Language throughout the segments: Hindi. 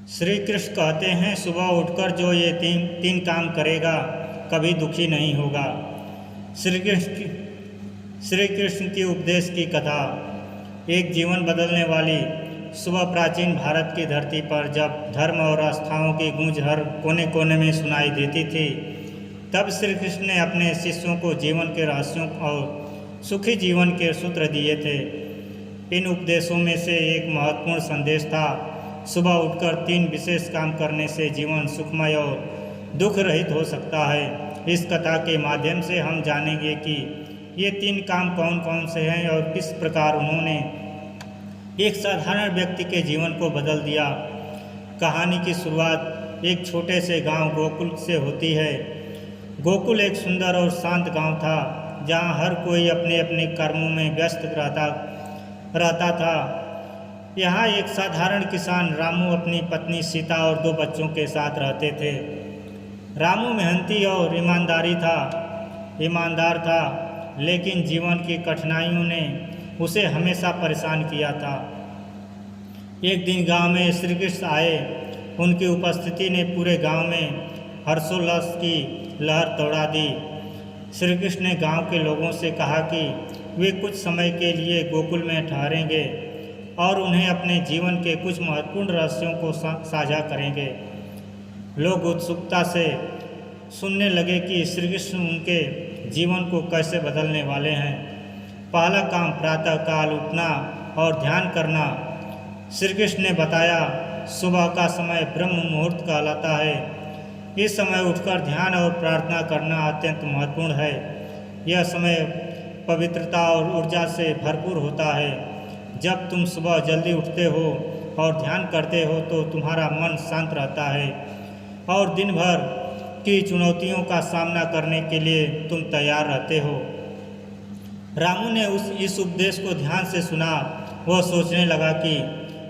श्री कृष्ण कहते हैं, सुबह उठकर जो ये तीन तीन काम करेगा कभी दुखी नहीं होगा। श्री कृष्ण की उपदेश की कथा। एक जीवन बदलने वाली सुबह प्राचीन भारत की धरती पर जब धर्म और आस्थाओं की गूंज हर कोने कोने में सुनाई देती थी, तब श्री कृष्ण ने अपने शिष्यों को जीवन के रहस्यों और सुखी जीवन के सूत्र दिए थे। इन उपदेशों में से एक महत्वपूर्ण संदेश था, सुबह उठकर तीन विशेष काम करने से जीवन सुखमय और दुख रहित हो सकता है। इस कथा के माध्यम से हम जानेंगे कि ये तीन काम कौन कौन से हैं और किस प्रकार उन्होंने एक साधारण व्यक्ति के जीवन को बदल दिया। कहानी की शुरुआत एक छोटे से गांव गोकुल से होती है। गोकुल एक सुंदर और शांत गांव था, जहां हर कोई अपने अपने कर्मों में व्यस्त रहता था। यहाँ एक साधारण किसान रामू अपनी पत्नी सीता और दो बच्चों के साथ रहते थे। रामू मेहनती और ईमानदार था, लेकिन जीवन की कठिनाइयों ने उसे हमेशा परेशान किया था। एक दिन गांव में श्री कृष्ण आए। उनकी उपस्थिति ने पूरे गांव में हर्षोल्लास की लहर दौड़ा दी। श्री कृष्ण ने गांव के लोगों से कहा कि वे कुछ समय के लिए गोकुल में ठहरेंगे और उन्हें अपने जीवन के कुछ महत्वपूर्ण रहस्यों को साझा करेंगे। लोग उत्सुकता से सुनने लगे कि श्री कृष्ण उनके जीवन को कैसे बदलने वाले हैं। पहला काम प्रातःकाल उठना और ध्यान करना। श्री कृष्ण ने बताया, सुबह का समय ब्रह्म मुहूर्त कहलाता है। इस समय उठकर ध्यान और प्रार्थना करना अत्यंत महत्वपूर्ण है। यह समय पवित्रता और ऊर्जा से भरपूर होता है। जब तुम सुबह जल्दी उठते हो और ध्यान करते हो तो तुम्हारा मन शांत रहता है और दिन भर की चुनौतियों का सामना करने के लिए तुम तैयार रहते हो। रामू ने इस उपदेश को ध्यान से सुना। वह सोचने लगा कि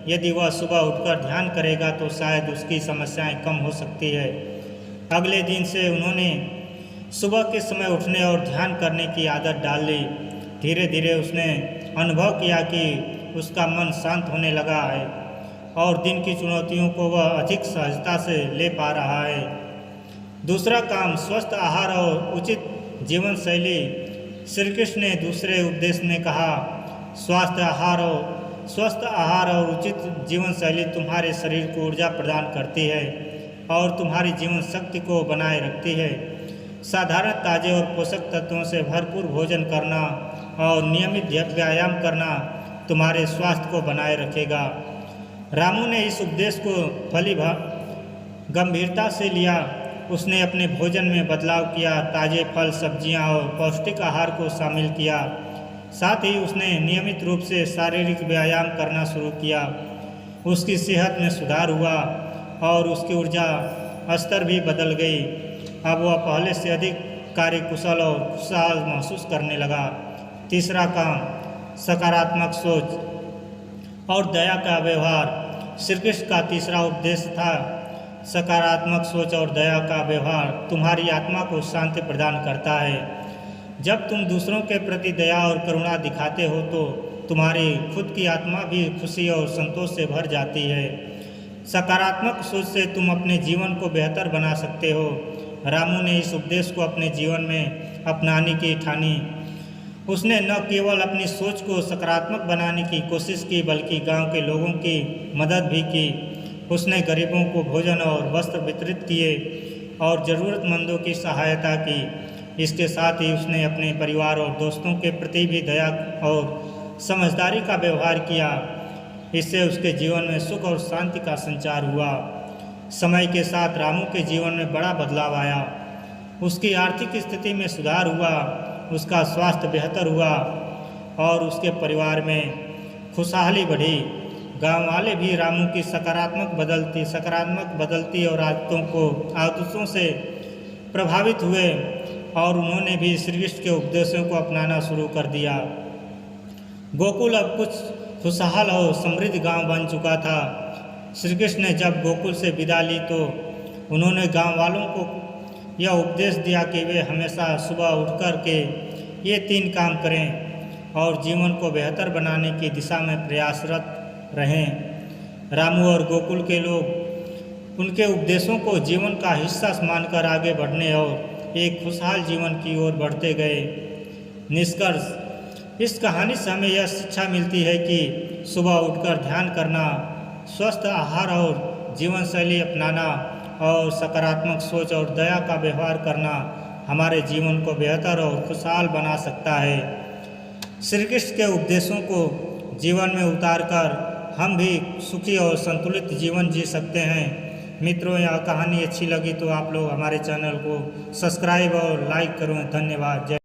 यदि वह सुबह उठकर ध्यान करेगा तो शायद उसकी समस्याएं कम हो सकती है। अगले दिन से उन्होंने सुबह के समय उठने और ध्यान करने की आदत डाल ली। धीरे धीरे उसने अनुभव किया कि उसका मन शांत होने लगा है और दिन की चुनौतियों को वह अधिक सहजता से ले पा रहा है। दूसरा काम स्वस्थ आहार और उचित जीवन शैली। श्री कृष्ण ने दूसरे उपदेश में कहा, स्वस्थ आहार और उचित जीवन शैली तुम्हारे शरीर को ऊर्जा प्रदान करती है और तुम्हारी जीवन शक्ति को बनाए रखती है। साधारण ताजे और पोषक तत्वों से भरपूर भोजन करना और नियमित व्यायाम करना तुम्हारे स्वास्थ्य को बनाए रखेगा। रामू ने इस उपदेश को गंभीरता से लिया। उसने अपने भोजन में बदलाव किया, ताजे फल, सब्जियां और पौष्टिक आहार को शामिल किया। साथ ही उसने नियमित रूप से शारीरिक व्यायाम करना शुरू किया। उसकी सेहत में सुधार हुआ और उसकी ऊर्जा स्तर भी बदल गई। अब वह पहले से अधिक कार्यकुशल और खुशहाल महसूस करने लगा। तीसरा काम सकारात्मक सोच और दया का व्यवहार। श्री कृष्ण का तीसरा उपदेश था, सकारात्मक सोच और दया का व्यवहार तुम्हारी आत्मा को शांति प्रदान करता है। जब तुम दूसरों के प्रति दया और करुणा दिखाते हो तो तुम्हारी खुद की आत्मा भी खुशी और संतोष से भर जाती है। सकारात्मक सोच से तुम अपने जीवन को बेहतर बना सकते हो। रामू ने इस उपदेश को अपने जीवन में अपनाने की ठानी। उसने न केवल अपनी सोच को सकारात्मक बनाने की कोशिश की, बल्कि गांव के लोगों की मदद भी की। उसने गरीबों को भोजन और वस्त्र वितरित किए और ज़रूरतमंदों की सहायता की। इसके साथ ही उसने अपने परिवार और दोस्तों के प्रति भी दया और समझदारी का व्यवहार किया। इससे उसके जीवन में सुख और शांति का संचार हुआ। समय के साथ रामू के जीवन में बड़ा बदलाव आया। उसकी आर्थिक स्थिति में सुधार हुआ, उसका स्वास्थ्य बेहतर हुआ और उसके परिवार में खुशहाली बढ़ी। गांव वाले भी रामू की सकारात्मक बदलती और आदतों से प्रभावित हुए और उन्होंने भी श्री कृष्ण के उपदेशों को अपनाना शुरू कर दिया। गोकुल अब कुछ खुशहाल और समृद्ध गांव बन चुका था। श्री कृष्ण ने जब गोकुल से विदा ली तो उन्होंने गांव वालों को यह उपदेश दिया कि वे हमेशा सुबह उठकर के ये तीन काम करें और जीवन को बेहतर बनाने की दिशा में प्रयासरत रहें। रामू और गोकुल के लोग उनके उपदेशों को जीवन का हिस्सा मानकर आगे बढ़ने और एक खुशहाल जीवन की ओर बढ़ते गए। निष्कर्ष, इस कहानी से हमें यह शिक्षा मिलती है कि सुबह उठकर ध्यान करना, स्वस्थ आहार और जीवन शैली अपनाना और सकारात्मक सोच और दया का व्यवहार करना हमारे जीवन को बेहतर और खुशहाल बना सकता है। श्री कृष्ण के उपदेशों को जीवन में उतारकर हम भी सुखी और संतुलित जीवन जी सकते हैं। मित्रों, यह कहानी अच्छी लगी तो आप लोग हमारे चैनल को सब्सक्राइब और लाइक करें। धन्यवाद। जय